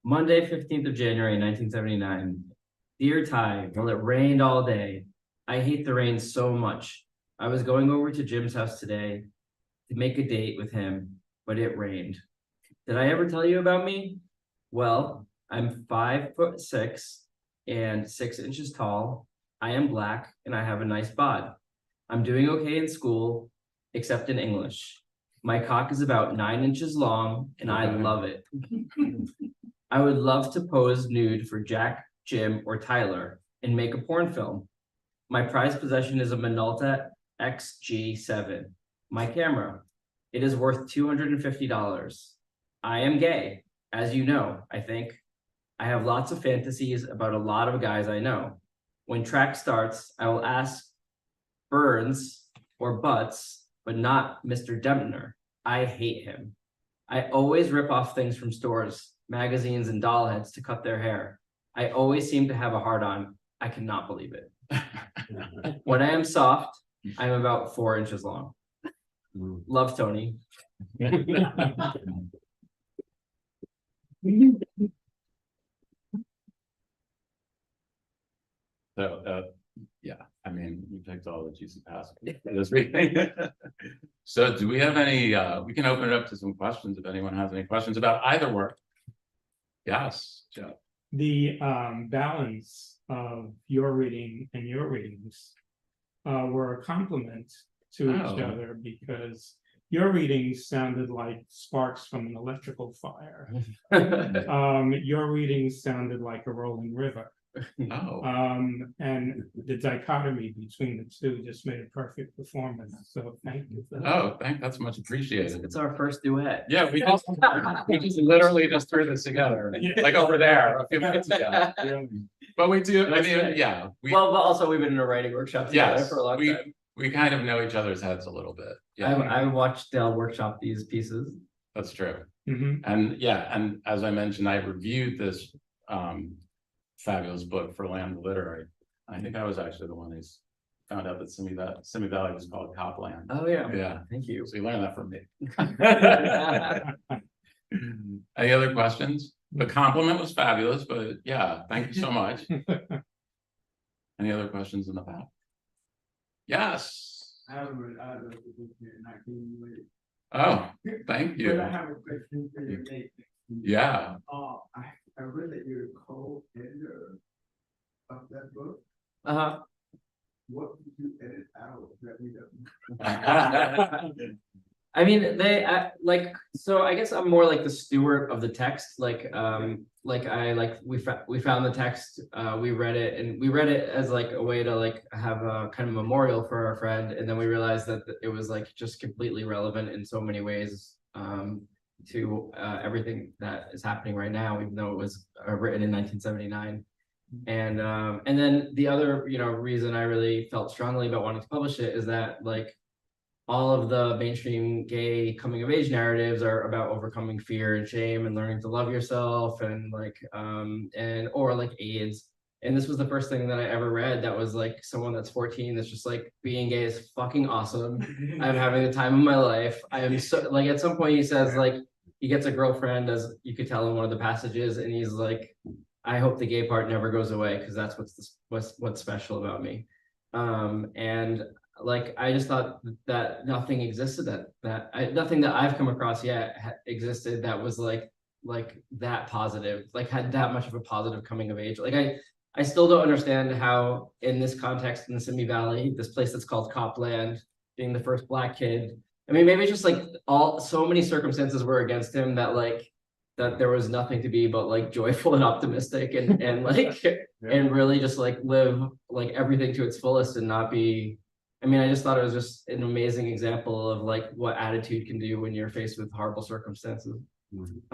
Monday, 15th of January, 1979. Dear Ty, well, it rained all day. I hate the rain so much. I was going over to Jim's house today to make a date with him, but it rained. Did I ever tell you about me? Well, I'm 5'6" and 6 inches tall. I am black and I have a nice bod. I'm doing okay in school, except in English. My cock is about 9 inches long and I love it. I would love to pose nude for Jack, Jim, or Tyler and make a porn film. My prized possession is a Minolta XG7, my camera. It is worth $250. I am gay, as you know, I think. I have lots of fantasies about a lot of guys I know. When track starts, I will ask Burns or Butts, but not Mr. Dempner. I hate him. I always rip off things from stores, magazines, and doll heads to cut their hair. I always seem to have a hard-on. I cannot believe it. When I am soft, I'm about 4 inches long. Love, Tony. So, yeah, I mean, you picked all the juicy passages for this reading. So do we have any, we can open it up to some questions if anyone has any questions about either work. Yes, Joe. The balance of your reading and your readings were a compliment to each Oh. other, because your readings sounded like sparks from an electrical fire. Your readings sounded like a rolling river. Oh, And the dichotomy between the two just made a perfect performance. So thank you for that. oh, that's much appreciated. It's our first duet. Yeah, we just literally just threw this together, like over there a few minutes ago. But we do, I mean, yeah. Well, but also we've been in a writing workshop together Yes, for a long time. we kind of know each other's heads a little bit. Yeah, I watched Dale workshop these pieces. that's true. Mhm. And yeah, and as I mentioned, I reviewed this fabulous book for Land Literary. I think I was actually the one who's found out that Simi Valley was called Copland. Oh, yeah. Yeah, Thank you. so you learned that from me. Any other questions? The compliment was fabulous, but yeah, thank you so much. Any other questions in the back? Yes. I haven't read either of the books yet, and I can't wait. Oh, thank But you. I have a question for you, Nate. Yeah. I read that you're a co-editor of that book. Uh-huh. What did you edit out that we don't? I mean, so I guess I'm more like the steward of the text, we found the text, we read it, and we read it as like a way to like have a kind of memorial for our friend, and then we realized that it was like just completely relevant in so many ways to everything that is happening right now, even though it was written in 1979. And then the other, reason I really felt strongly about wanting to publish it is that like all of the mainstream gay coming of age narratives are about overcoming fear and shame and learning to love yourself and like or like AIDS. And this was the first thing that I ever read that was like someone that's 14 that's just like, being gay is fucking awesome. I'm having the time of my life. I am so like, at some point he says like he gets a girlfriend, as you could tell in one of the passages, and he's like, I hope the gay part never goes away because that's what's special about me. And like I just thought that nothing existed nothing that I've come across yet existed that was like that positive, like had that much of a positive coming of age. Like I still don't understand how in this context in the Simi Valley, this place that's called Copland, being the first Black kid. I mean, maybe just like so many circumstances were against him that like that there was nothing to be but like joyful and optimistic and like and really just like live like everything to its fullest and not be. I mean, I just thought it was just an amazing example of like what attitude can do when you're faced with horrible circumstances. To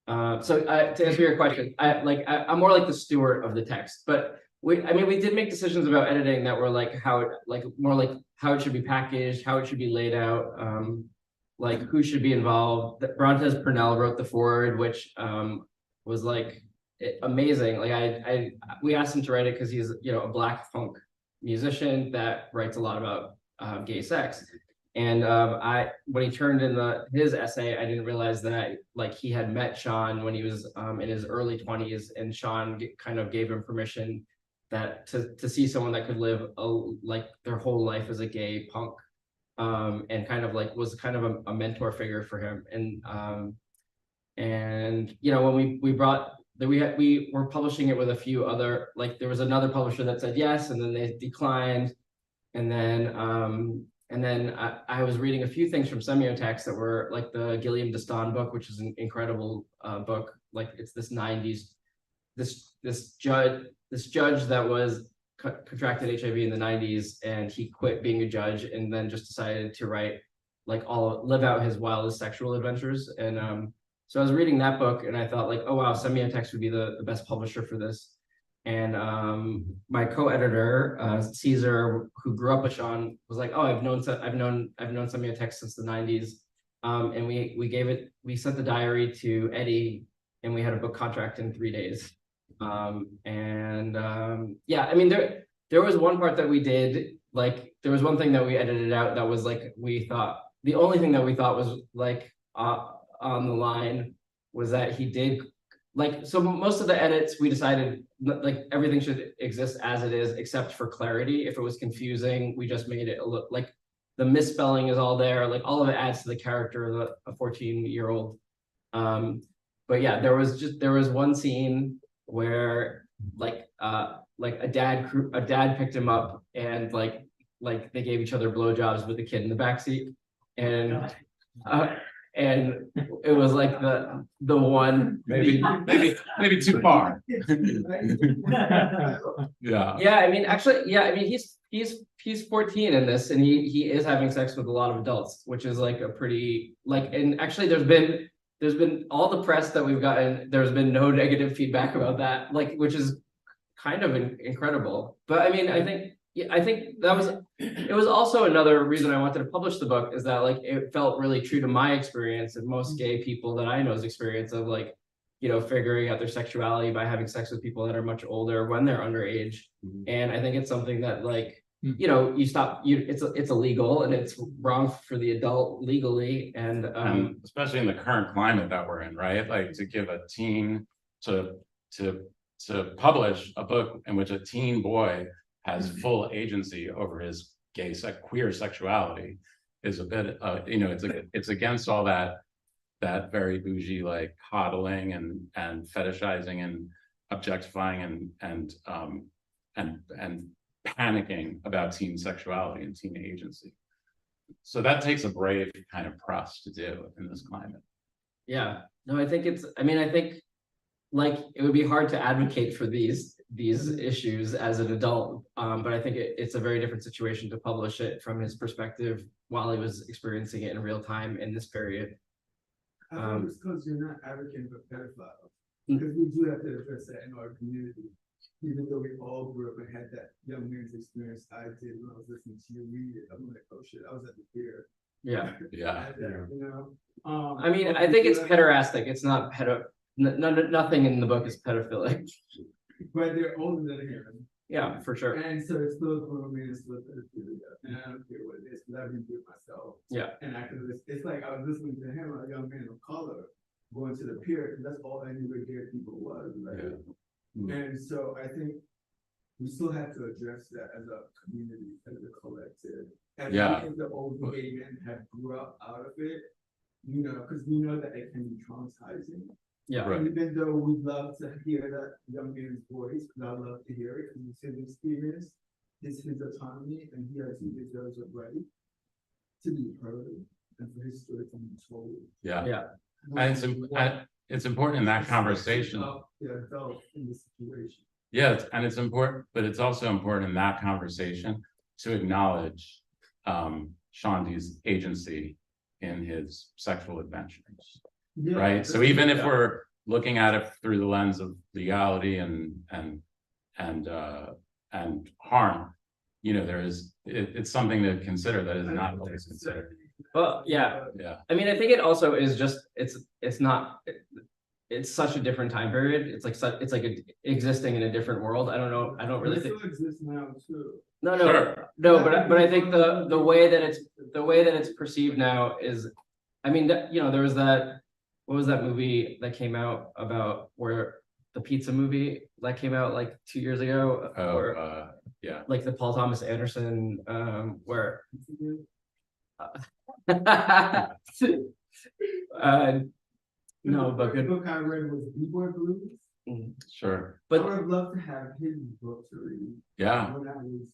answer your question, I'm more like the steward of the text, but we did make decisions about editing that were like how it should be packaged, how it should be laid out, like who should be involved. Brontes Purnell wrote the foreword, which was like amazing. Like we asked him to write it because he's a Black punk musician that writes a lot about gay sex. And when he turned in his essay, I didn't realize that like he had met Sean when he was in his early 20s, and Sean kind of gave him permission that to see someone that could live like their whole life as a gay punk, and kind of like was kind of a mentor figure for him. And when we were publishing it with a few other, like there was another publisher that said yes, and then they declined. And then I was reading a few things from Semiotext that were like the Gilliam Deston book, which is an incredible book. Like it's this 90s, this judge that was contracted HIV in the 90s, and he quit being a judge and then just decided to write live out his wildest sexual adventures. And so I was reading that book and I thought like, oh wow, Semiotext would be the best publisher for this. And my co-editor, Caesar, who grew up with Sean, was like, oh, I've known Semiotext since the 90s. And we sent the diary to Eddie, and we had a book contract in 3 days. Yeah, I mean, there was one part that we did, like, there was one thing that we edited out that was like, the only thing that we thought was like on the line was that he did, like, so most of the edits we decided like everything should exist as it is, except for clarity. If it was confusing, we just made it look like the misspelling is all there, like all of it adds to the character of a 14-year-old. But yeah, there was one scene where like a dad picked him up and like they gave each other blowjobs with the kid in the backseat, and it was like the one maybe too far. Yeah. I mean, actually, yeah, I mean, he's 14 in this, and he is having sex with a lot of adults, which is like a pretty and actually there's been all the press that we've gotten, there's been no negative feedback about that, like, which is kind of incredible. But I mean, I think it was also another reason I wanted to publish the book, is that like it felt really true to my experience and most gay people that I know's experience of like, figuring out their sexuality by having sex with people that are much older when they're underage. And I think it's something that like, it's illegal and it's wrong for the adult legally. And especially in the current climate that we're in, right? Like to give a teen to publish a book in which a teen boy has full agency over his queer sexuality is a bit, it's against all that very bougie, like coddling and fetishizing and objectifying and panicking about teen sexuality and teen agency. So that takes a brave kind of press to do in this climate. Yeah, no, I think like it would be hard to advocate for these issues as an adult, but I think it's a very different situation to publish it from his perspective while he was experiencing it in real time in this period. I think it's because you're not advocating for pedophiles, because we do have to address that in our community. Even though we all grew up and had that young man's experience I did when I was listening to you read it, I'm like, oh shit, I was at the pier. Yeah. I I mean, I think it's pederastic. It's not nothing in the book is pedophilic. But they're older than him. Yeah, for sure. And so it's still grown man, it's still pedophilia. And I don't care what it is, because I've been doing it myself. Yeah. And it's like I was listening to him, a young man of color, going to the pier, because that's all I knew where gay people was, right? Yeah. And so I think we still have to address that as a community, as a collective. And I think the old gay men have grew up out of it, because we know that it can be traumatizing. Yeah. Right. Even though we love to hear that young man's voice, because I love to hear it, because it's his experience, it's his autonomy, and he deserves a right to be heard and for his story to be told. Yeah. Yeah. And it's important in that conversation. In this situation. Yeah, and it's important, but it's also important in that conversation to acknowledge Shondi's agency in his sexual adventures. Yeah, right. So even if we're looking at it through the lens of legality and harm, it's something to consider that is not always considered. Well, yeah. I mean, I think it also is just it's such a different time period. It's like existing in a different world. I don't know. I don't really think it exists now too. No, but I think the way that it's perceived now is, I mean, there was what was that movie that came out about where the pizza movie that came out like 2 years ago? Yeah. Like the Paul Thomas Anderson, where no, but the book I read was B-Boy Blues. Sure. But I would have loved to have his book to read. Yeah. When I was,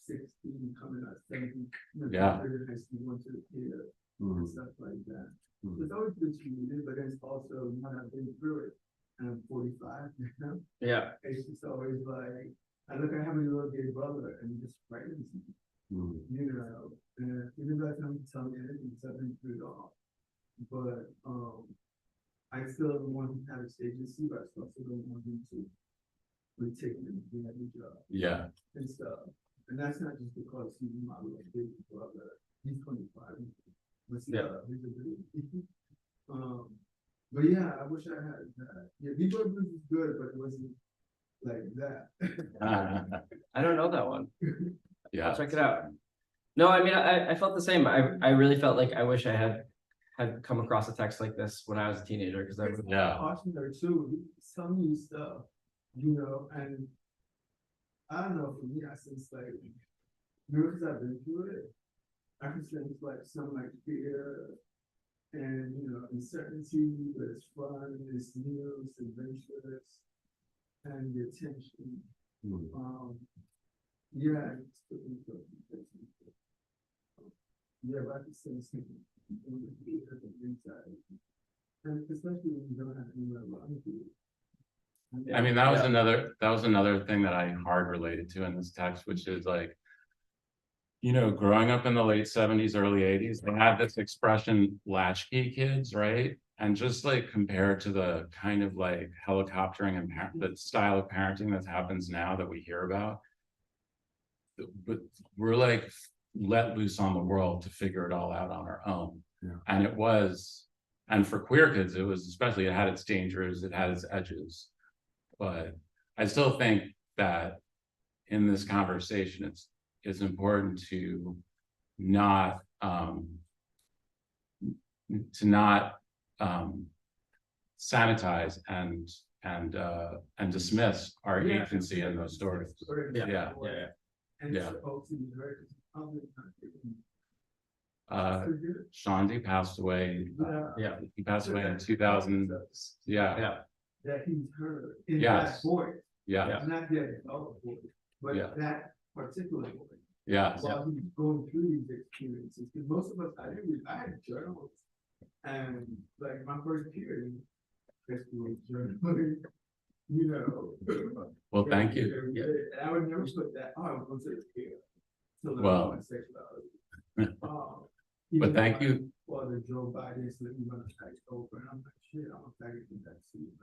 16, coming out 17, yeah. High school, went to the theater and stuff like that. It's always good to read it, but it's also not I've been through it. And I'm 45 now. Yeah. It's just always like I look at how many little gay brother and it just frightens me. And even though I don't tell me anything, because I've been through it all. But I still want to have his agency, but I also don't want him to retake him to have a job. Yeah. And stuff. And that's not just because he's my little big brother. He's 25. But he's a big but yeah, I wish I had that. Yeah, B-Boy Blues is good, but it wasn't like that. I don't know that one. Yeah. I'll check it out. No, I mean, I felt the same. I really felt like I wish I had come across a text like this when I was a teenager, because I would. Yeah. Watching her too, some new stuff, and I don't know, for me, I sense like, because I've been through it, I can sense like some like fear and uncertainty, but it's fun, it's new, it's adventurous, and the attention. Yeah, but I can sense inside. And especially when you don't have anywhere around you. I mean, that was another thing that I hard related to in this text, which is like, growing up in the late 70s, early 80s, they had this expression latchkey kids, right? And just like compared to the kind of like helicoptering and the style of parenting that happens now that we hear about, but we're like let loose on the world to figure it all out on our own. Yeah. And it was And for queer kids, it was especially, it had its dangers, it had its edges. But I still think that in this conversation, it's important to not sanitize and dismiss our Yeah. agency in those stories. Yeah. And Yeah. supposed to be very public. Shandi passed away. Yeah. He passed away in 2000. Yeah. Yeah. That he's heard in Yes. that voice, Yeah. not that other voice, but Yeah. that particular voice. Yeah. While he's going through these experiences, because most of us, I had journals. And like my first period, basically journaling, you know. Well, thank you. every day. And I would never put that, oh, I was going to the care. So Well. my sexuality. But thank you. Or the Joe Biden said we want to tax over, and I'm like, shit, I'm taking that seat.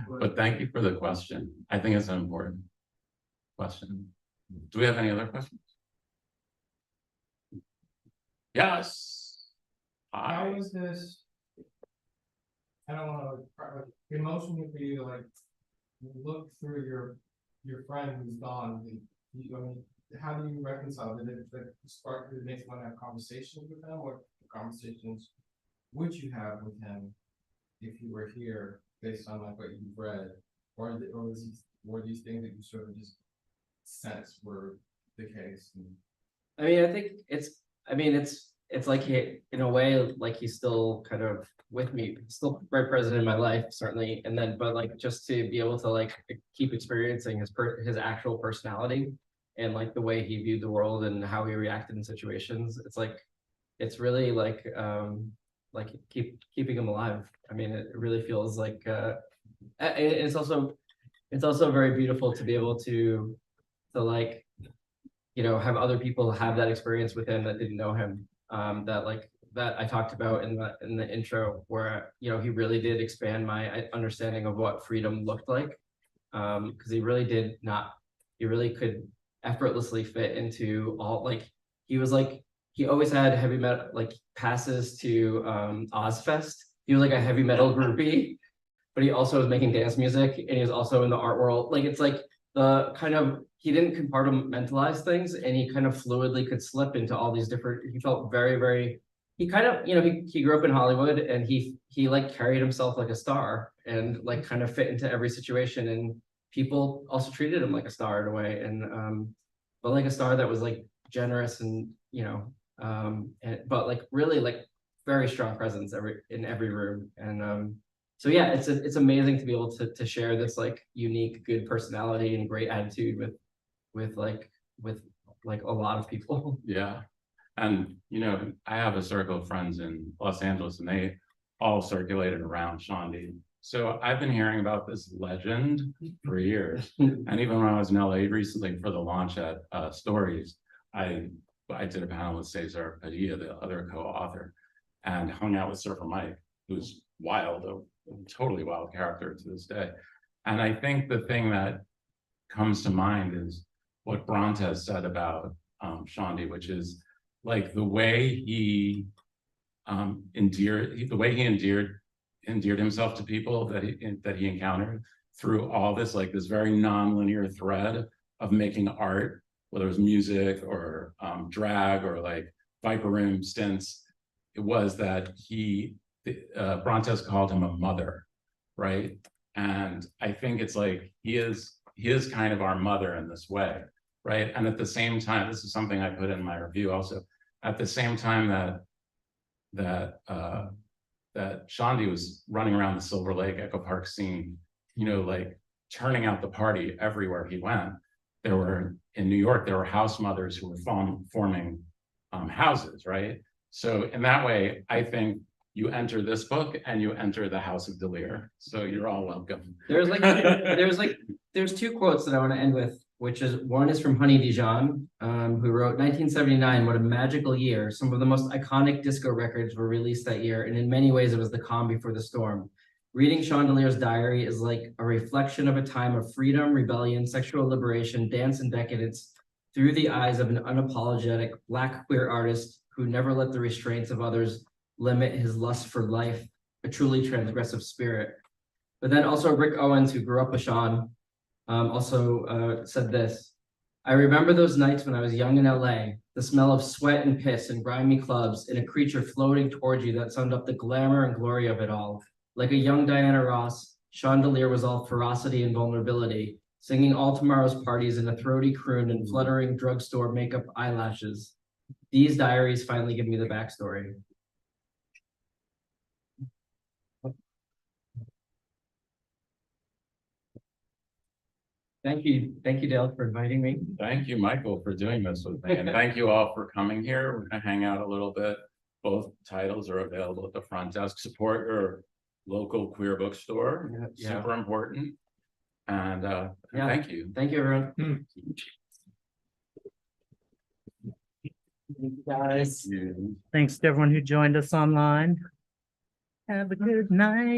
But thank you for the question. I think it's an important question. Do we have any other questions? Yes. How Hi. was this? I don't wanna, like, emotionally for you to like, look through your friend who's gone, I mean, how do you reconcile, did it spark, did it make you wanna have conversations with them, or conversations would you have with him if you were here, based on like what you've read, or were these things that you sort of just sense were the case? I mean, I think it's like he, in a way, like he's still kind of with me, still very present in my life, certainly. And then, but like, just to be able to like keep experiencing his actual personality and like the way he viewed the world and how he reacted in situations. It's like, it's really like keeping him alive. I mean, it really feels like, it's also very beautiful to be able to like, you know, have other people have that experience with him that didn't know him. That I talked about in the intro, where, you know, he really did expand my understanding of what freedom looked like. Because he really could effortlessly fit into all, like, he always had heavy metal, like, passes to Ozfest. He was like a heavy metal groupie, but he also was making dance music, and he was also in the art world. Like, it's like the kind of, he didn't compartmentalize things, and he kind of fluidly could slip into all these different, he felt very, very, he kind of, you know, he grew up in Hollywood, and he like carried himself like a star, and like kind of fit into every situation, and people also treated him like a star in a way, and but like a star that was like generous, and, you know, but like really like very strong presence in every room. And so yeah, it's amazing to be able to share this like unique, good personality and great attitude with a lot of people. Yeah. And, you know, I have a circle of friends in Los Angeles, and they all circulated around Shandi. So I've been hearing about this legend for years. And even when I was in LA recently for the launch at Stories, I did a panel with Cesar Padilla, the other co-author, and hung out with Surfer Mike, who's wild, a totally wild character to this day. And I think the thing that comes to mind is what Brontes said about Shandi, which is like the way he endeared himself to people that he encountered through all this, like this very non-linear thread of making art, whether it was music or drag or like Viper Room stints. It was that Brontes called him a mother, right? And I think it's like he is kind of our mother in this way, right? And at the same time, this is something I put in my review also, at the same time that Shandi was running around the Silver Lake Echo Park scene, you know, like turning out the party everywhere he went. In New York, there were house mothers who were forming houses, right? So in that way, I think you enter this book and you enter the House of Delir. So you're all welcome. There's two quotes that I want to end with, which is, one is from Honey Dijon, who wrote 1979, what a magical year. Some of the most iconic disco records were released that year, and in many ways it was the calm before the storm. Reading Chandelier's diary is like a reflection of a time of freedom, rebellion, sexual liberation, dance, and decadence through the eyes of an unapologetic Black queer artist who never let the restraints of others limit his lust for life, a truly transgressive spirit. But then also Rick Owens, who grew up with Sean, also said this. I remember those nights when I was young in LA, the smell of sweat and piss in grimy clubs, and a creature floating towards you that summed up the glamour and glory of it all. Like a young Diana Ross, Chandelier was all ferocity and vulnerability, singing all tomorrow's parties in a throaty croon and fluttering drugstore makeup eyelashes. These diaries finally give me the backstory. Thank you, Dale, for inviting me. Thank you, Michael, for doing this with me, and thank you all for coming here. We're gonna hang out a little bit. Both titles are available at the front desk. Support your local queer bookstore. Yeah. Super important. And Yeah. thank you. Thank you, everyone. Thank you, guys. You. Thanks to everyone who joined us online. Have a good night.